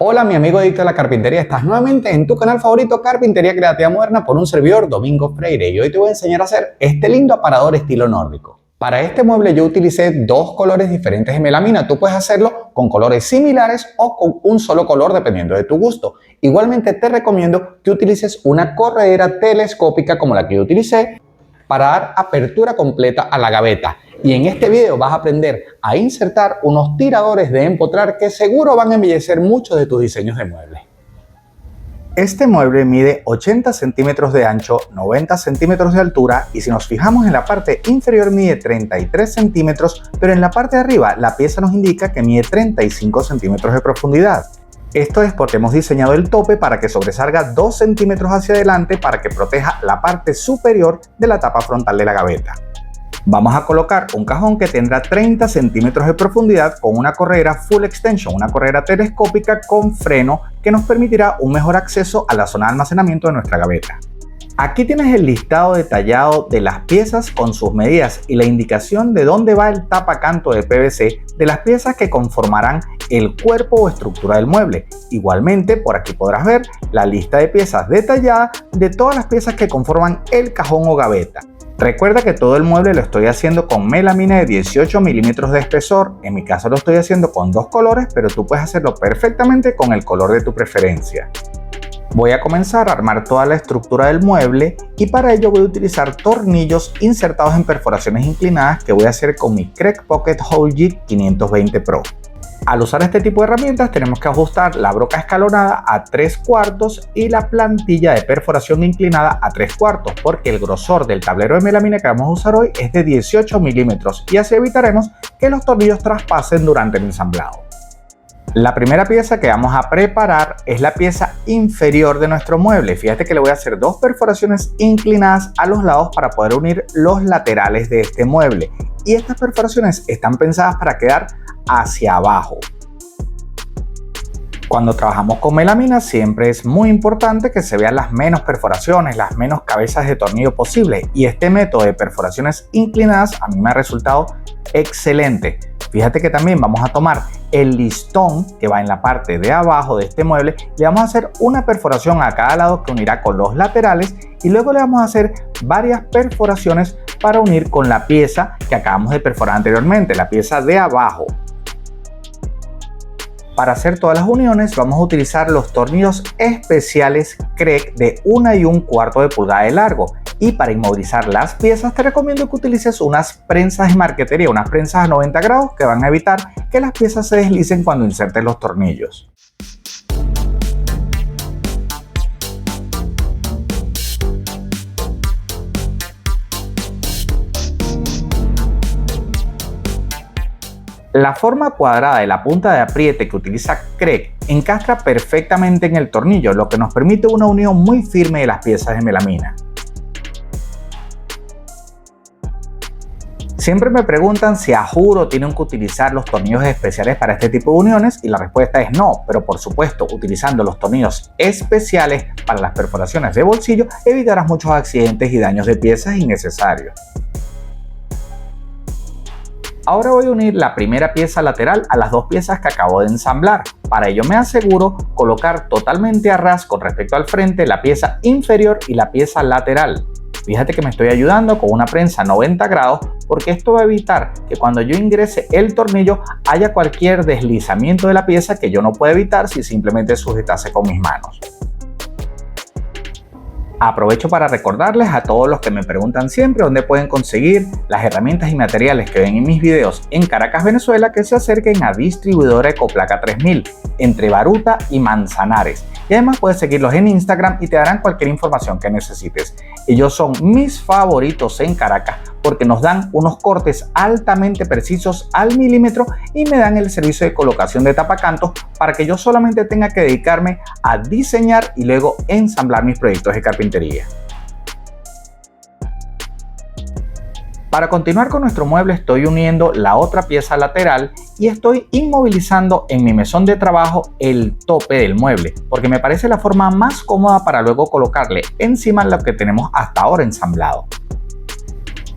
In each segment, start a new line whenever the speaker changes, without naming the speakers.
Hola, mi amigo adicto a la carpintería. Estás nuevamente en tu canal favorito Carpintería Creativa Moderna por un servidor, Domingo Freire, y hoy te voy a enseñar a hacer este lindo aparador estilo nórdico. Para este mueble yo utilicé dos colores diferentes de melamina. Tú puedes hacerlo con colores similares o con un solo color dependiendo de tu gusto. Igualmente te recomiendo que utilices una corredera telescópica como la que yo utilicé para dar apertura completa a la gaveta. Y en este video vas a aprender a insertar unos tiradores de empotrar que seguro van a embellecer muchos de tus diseños de muebles. Este mueble mide 80 centímetros de ancho, 90 centímetros de altura y si nos fijamos en la parte inferior mide 33 centímetros, pero en la parte de arriba la pieza nos indica que mide 35 centímetros de profundidad. Esto es porque hemos diseñado el tope para que sobresalga 2 centímetros hacia adelante para que proteja la parte superior de la tapa frontal de la gaveta. Vamos a colocar un cajón que tendrá 30 centímetros de profundidad con una corredera full extension, una corredera telescópica con freno que nos permitirá un mejor acceso a la zona de almacenamiento de nuestra gaveta. Aquí tienes el listado detallado de las piezas con sus medidas y la indicación de dónde va el tapacanto de PVC de las piezas que conformarán el cuerpo o estructura del mueble. Igualmente, por aquí podrás ver la lista de piezas detallada de todas las piezas que conforman el cajón o gaveta. Recuerda que todo el mueble lo estoy haciendo con melamina de 18 milímetros de espesor. En mi caso lo estoy haciendo con dos colores, pero tú puedes hacerlo perfectamente con el color de tu preferencia. Voy a comenzar a armar toda la estructura del mueble y para ello voy a utilizar tornillos insertados en perforaciones inclinadas que voy a hacer con mi Kreg Pocket Hole Jig 520 Pro. Al usar este tipo de herramientas tenemos que ajustar la broca escalonada a 3/4 y la plantilla de perforación inclinada a 3/4 porque el grosor del tablero de melamina que vamos a usar hoy es de 18 milímetros y así evitaremos que los tornillos traspasen durante el ensamblado. La primera pieza que vamos a preparar es la pieza inferior de nuestro mueble. Fíjate que le voy a hacer dos perforaciones inclinadas a los lados para poder unir los laterales de este mueble. Y estas perforaciones están pensadas para quedar hacia abajo. Cuando trabajamos con melamina siempre es muy importante que se vean las menos perforaciones, las menos cabezas de tornillo posible. Y este método de perforaciones inclinadas a mí me ha resultado excelente. Fíjate que también vamos a tomar el listón que va en la parte de abajo de este mueble, le vamos a hacer una perforación a cada lado que unirá con los laterales y luego le vamos a hacer varias perforaciones para unir con la pieza que acabamos de perforar anteriormente, la pieza de abajo. Para hacer todas las uniones vamos a utilizar los tornillos especiales Kreg de 1 1/4 de pulgada de largo. Y para inmovilizar las piezas te recomiendo que utilices unas prensas de marquetería, unas prensas a 90 grados que van a evitar que las piezas se deslicen cuando insertes los tornillos. La forma cuadrada de la punta de apriete que utiliza Kreg encastra perfectamente en el tornillo, lo que nos permite una unión muy firme de las piezas de melamina. Siempre me preguntan si a juro tienen que utilizar los tornillos especiales para este tipo de uniones y la respuesta es no, pero por supuesto utilizando los tornillos especiales para las perforaciones de bolsillo evitarás muchos accidentes y daños de piezas innecesarios. Ahora voy a unir la primera pieza lateral a las dos piezas que acabo de ensamblar. Para ello me aseguro colocar totalmente a ras con respecto al frente la pieza inferior y la pieza lateral. Fíjate que me estoy ayudando con una prensa 90 grados porque esto va a evitar que cuando yo ingrese el tornillo haya cualquier deslizamiento de la pieza que yo no puedo evitar si simplemente sujetase con mis manos. Aprovecho para recordarles a todos los que me preguntan siempre dónde pueden conseguir las herramientas y materiales que ven en mis videos en Caracas, Venezuela, que se acerquen a distribuidora Ecoplaca 3000 entre Baruta y Manzanares. Y además puedes seguirlos en Instagram y te darán cualquier información que necesites. Ellos son mis favoritos en Caracas porque nos dan unos cortes altamente precisos al milímetro y me dan el servicio de colocación de tapacantos para que yo solamente tenga que dedicarme a diseñar y luego ensamblar mis proyectos de carpintería. Para continuar con nuestro mueble estoy uniendo la otra pieza lateral y estoy inmovilizando en mi mesón de trabajo el tope del mueble porque me parece la forma más cómoda para luego colocarle encima lo que tenemos hasta ahora ensamblado.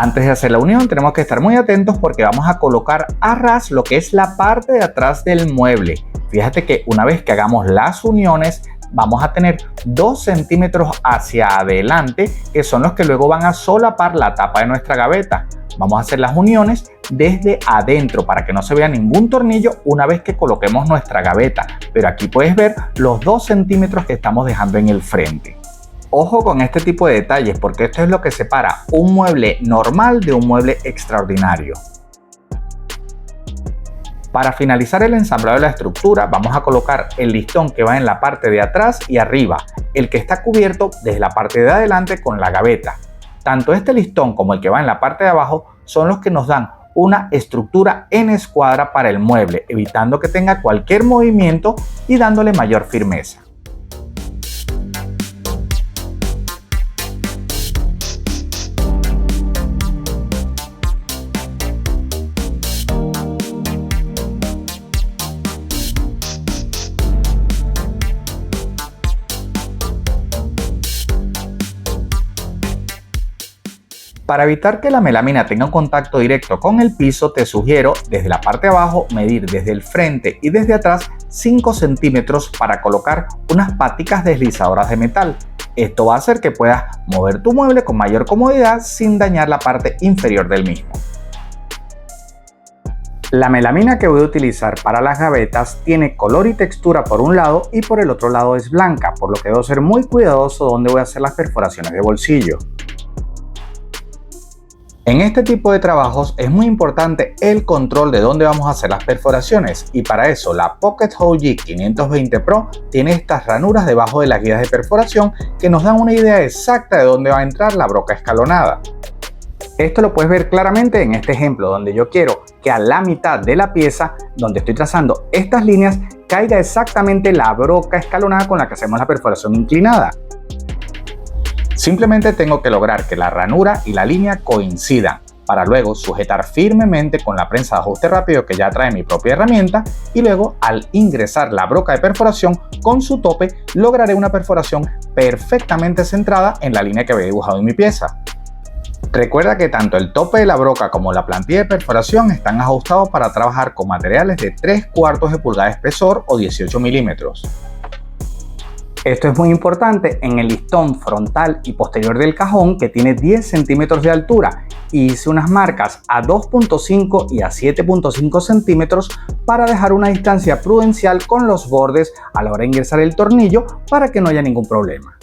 Antes de hacer la unión tenemos que estar muy atentos porque vamos a colocar a ras lo que es la parte de atrás del mueble. Fíjate que una vez que hagamos las uniones vamos a tener 2 centímetros hacia adelante, que son los que luego van a solapar la tapa de nuestra gaveta. Vamos a hacer las uniones desde adentro para que no se vea ningún tornillo una vez que coloquemos nuestra gaveta. Pero aquí puedes ver los 2 centímetros que estamos dejando en el frente. Ojo con este tipo de detalles porque esto es lo que separa un mueble normal de un mueble extraordinario. Para finalizar el ensamblado de la estructura vamos a colocar el listón que va en la parte de atrás y arriba, el que está cubierto desde la parte de adelante con la gaveta. Tanto este listón como el que va en la parte de abajo son los que nos dan una estructura en escuadra para el mueble, evitando que tenga cualquier movimiento y dándole mayor firmeza. Para evitar que la melamina tenga un contacto directo con el piso, te sugiero desde la parte de abajo medir desde el frente y desde atrás 5 centímetros para colocar unas paticas deslizadoras de metal. Esto va a hacer que puedas mover tu mueble con mayor comodidad sin dañar la parte inferior del mismo. La melamina que voy a utilizar para las gavetas tiene color y textura por un lado y por el otro lado es blanca, por lo que debo ser muy cuidadoso donde voy a hacer las perforaciones de bolsillo. En este tipo de trabajos es muy importante el control de dónde vamos a hacer las perforaciones y para eso la Pocket Hole Jig 520 Pro tiene estas ranuras debajo de las guías de perforación que nos dan una idea exacta de dónde va a entrar la broca escalonada. Esto lo puedes ver claramente en este ejemplo donde yo quiero que a la mitad de la pieza donde estoy trazando estas líneas caiga exactamente la broca escalonada con la que hacemos la perforación inclinada. Simplemente tengo que lograr que la ranura y la línea coincidan para luego sujetar firmemente con la prensa de ajuste rápido que ya trae mi propia herramienta y luego al ingresar la broca de perforación con su tope lograré una perforación perfectamente centrada en la línea que había dibujado en mi pieza. Recuerda que tanto el tope de la broca como la plantilla de perforación están ajustados para trabajar con materiales de 3/4 de pulgada de espesor o 18 milímetros. Esto es muy importante en el listón frontal y posterior del cajón que tiene 10 centímetros de altura y hice unas marcas a 2.5 y a 7.5 centímetros para dejar una distancia prudencial con los bordes a la hora de ingresar el tornillo para que no haya ningún problema.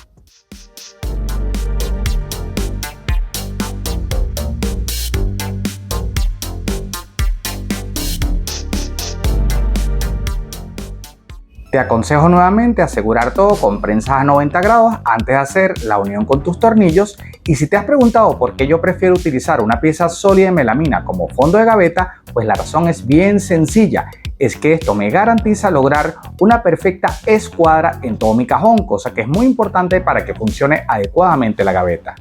Te aconsejo nuevamente asegurar todo con prensas a 90 grados antes de hacer la unión con tus tornillos y si te has preguntado por qué yo prefiero utilizar una pieza sólida de melamina como fondo de gaveta, pues la razón es bien sencilla, es que esto me garantiza lograr una perfecta escuadra en todo mi cajón, cosa que es muy importante para que funcione adecuadamente la gaveta.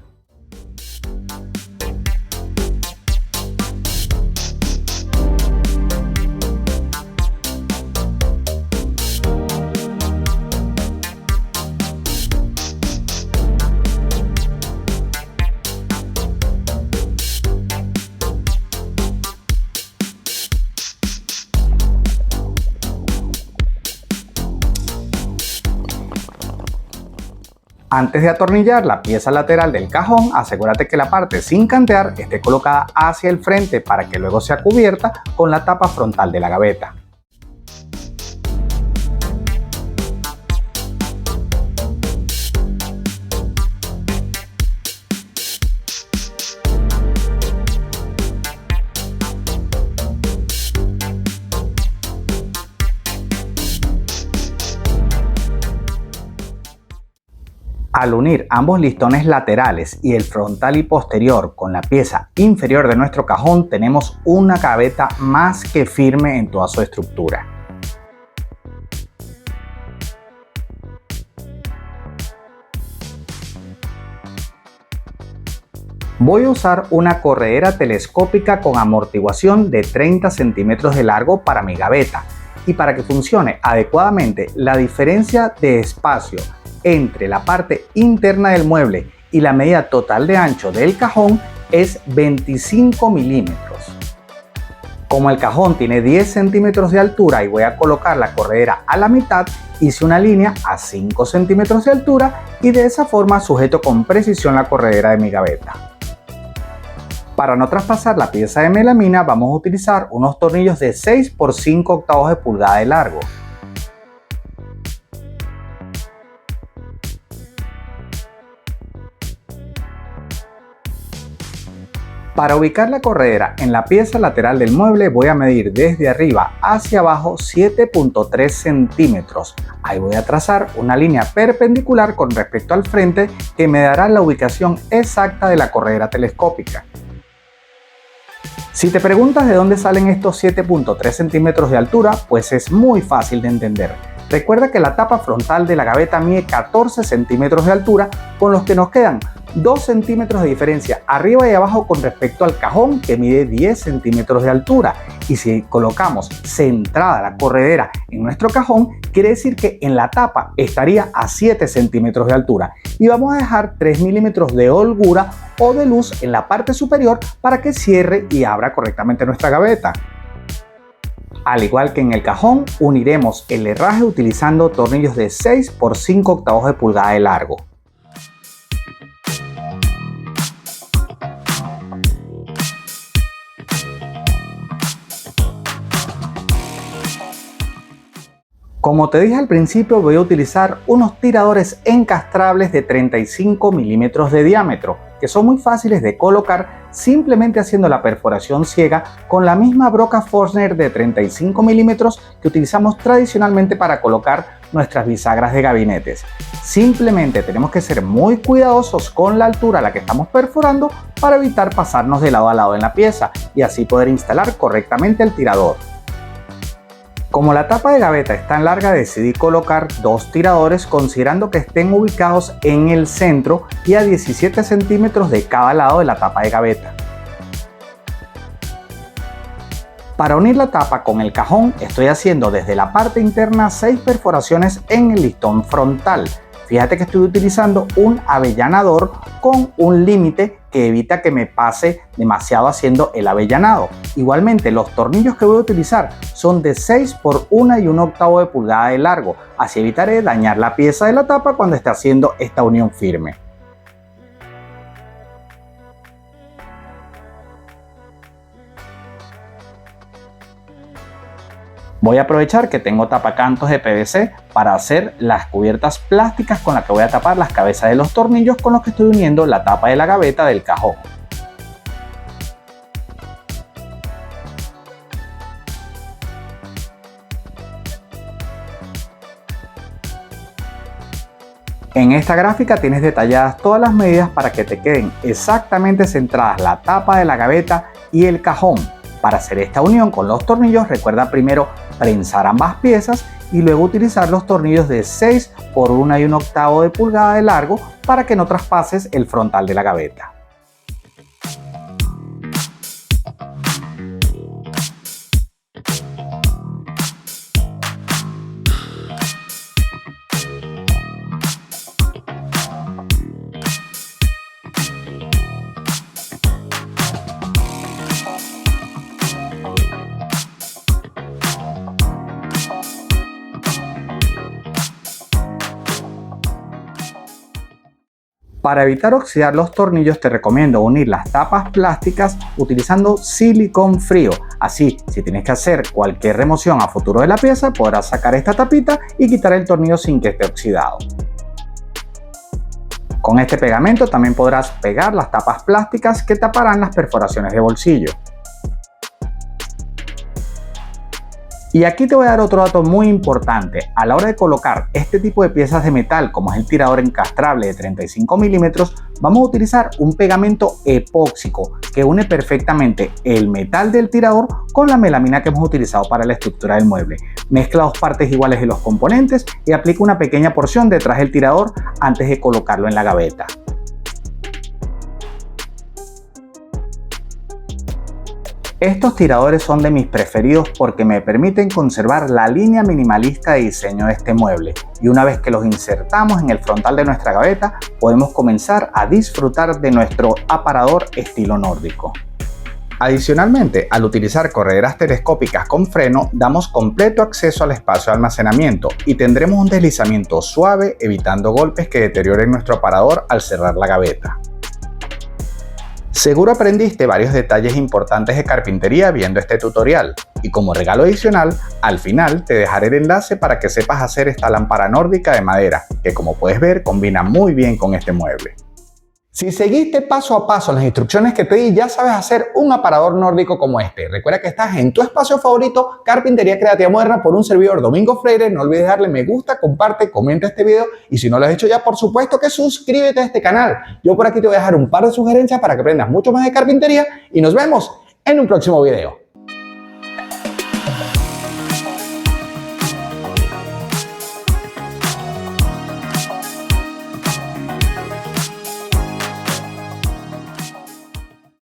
Antes de atornillar la pieza lateral del cajón, asegúrate que la parte sin cantear esté colocada hacia el frente para que luego sea cubierta con la tapa frontal de la gaveta. Al unir ambos listones laterales y el frontal y posterior con la pieza inferior de nuestro cajón, tenemos una gaveta más que firme en toda su estructura. Voy a usar una corredera telescópica con amortiguación de 30 centímetros de largo para mi gaveta y para que funcione adecuadamente la diferencia de espacio entre la parte interna del mueble y la medida total de ancho del cajón es 25 milímetros. Como el cajón tiene 10 centímetros de altura y voy a colocar la corredera a la mitad, hice una línea a 5 centímetros de altura y de esa forma sujeto con precisión la corredera de mi gaveta. Para no traspasar la pieza de melamina vamos a utilizar unos tornillos de 6 por 5 octavos de pulgada de largo. Para ubicar la corredera en la pieza lateral del mueble voy a medir desde arriba hacia abajo 7.3 centímetros. Ahí voy a trazar una línea perpendicular con respecto al frente que me dará la ubicación exacta de la corredera telescópica. Si te preguntas de dónde salen estos 7.3 centímetros de altura, pues es muy fácil de entender. Recuerda que la tapa frontal de la gaveta mide 14 centímetros de altura, con los que nos quedan 2 centímetros de diferencia arriba y abajo con respecto al cajón, que mide 10 centímetros de altura. Y si colocamos centrada la corredera en nuestro cajón, quiere decir que en la tapa estaría a 7 centímetros de altura. Y vamos a dejar 3 milímetros de holgura o de luz en la parte superior para que cierre y abra correctamente nuestra gaveta. Al igual que en el cajón, uniremos el herraje utilizando tornillos de 6 por 5 octavos de pulgada de largo. Como te dije al principio, voy a utilizar unos tiradores encastrables de 35 milímetros de diámetro, que son muy fáciles de colocar simplemente haciendo la perforación ciega con la misma broca Forstner de 35 milímetros que utilizamos tradicionalmente para colocar nuestras bisagras de gabinetes. Simplemente tenemos que ser muy cuidadosos con la altura a la que estamos perforando para evitar pasarnos de lado a lado en la pieza y así poder instalar correctamente el tirador. Como la tapa de gaveta es tan larga, decidí colocar 2 tiradores considerando que estén ubicados en el centro y a 17 centímetros de cada lado de la tapa de gaveta. Para unir la tapa con el cajón estoy haciendo desde la parte interna 6 perforaciones en el listón frontal. Fíjate que estoy utilizando un avellanador con un límite que evita que me pase demasiado haciendo el avellanado. Igualmente los tornillos que voy a utilizar son de 6 por 1 y 1 octavo de pulgada de largo, así evitaré dañar la pieza de la tapa cuando esté haciendo esta unión firme. Voy a aprovechar que tengo tapacantos de PVC para hacer las cubiertas plásticas con las que voy a tapar las cabezas de los tornillos con los que estoy uniendo la tapa de la gaveta del cajón. En esta gráfica tienes detalladas todas las medidas para que te queden exactamente centradas la tapa de la gaveta y el cajón. Para hacer esta unión con los tornillos, recuerda primero prensar ambas piezas y luego utilizar los tornillos de 6 por 1 y 1 octavo de pulgada de largo para que no traspases el frontal de la gaveta. Para evitar oxidar los tornillos te recomiendo unir las tapas plásticas utilizando silicón frío. Así, si tienes que hacer cualquier remoción a futuro de la pieza, podrás sacar esta tapita y quitar el tornillo sin que esté oxidado. Con este pegamento también podrás pegar las tapas plásticas que taparán las perforaciones de bolsillo. Y aquí te voy a dar otro dato muy importante. A la hora de colocar este tipo de piezas de metal, como es el tirador encastrable de 35 milímetros, vamos a utilizar un pegamento epóxico que une perfectamente el metal del tirador con la melamina que hemos utilizado para la estructura del mueble. Mezcla 2 partes iguales de los componentes y aplica una pequeña porción detrás del tirador antes de colocarlo en la gaveta. Estos tiradores son de mis preferidos porque me permiten conservar la línea minimalista de diseño de este mueble, y una vez que los insertamos en el frontal de nuestra gaveta podemos comenzar a disfrutar de nuestro aparador estilo nórdico. Adicionalmente, al utilizar correderas telescópicas con freno, damos completo acceso al espacio de almacenamiento y tendremos un deslizamiento suave, evitando golpes que deterioren nuestro aparador al cerrar la gaveta. Seguro aprendiste varios detalles importantes de carpintería viendo este tutorial, y como regalo adicional, al final te dejaré el enlace para que sepas hacer esta lámpara nórdica de madera, que como puedes ver combina muy bien con este mueble.
Si seguiste paso a paso las instrucciones que te di, ya sabes hacer un aparador nórdico como este. Recuerda que estás en tu espacio favorito, Carpintería Creativa Moderna, por un servidor Domingo Freire. No olvides darle me gusta, comparte, comenta este video, y si no lo has hecho ya, por supuesto que suscríbete a este canal. Yo por aquí te voy a dejar un par de sugerencias para que aprendas mucho más de carpintería y nos vemos en un próximo video.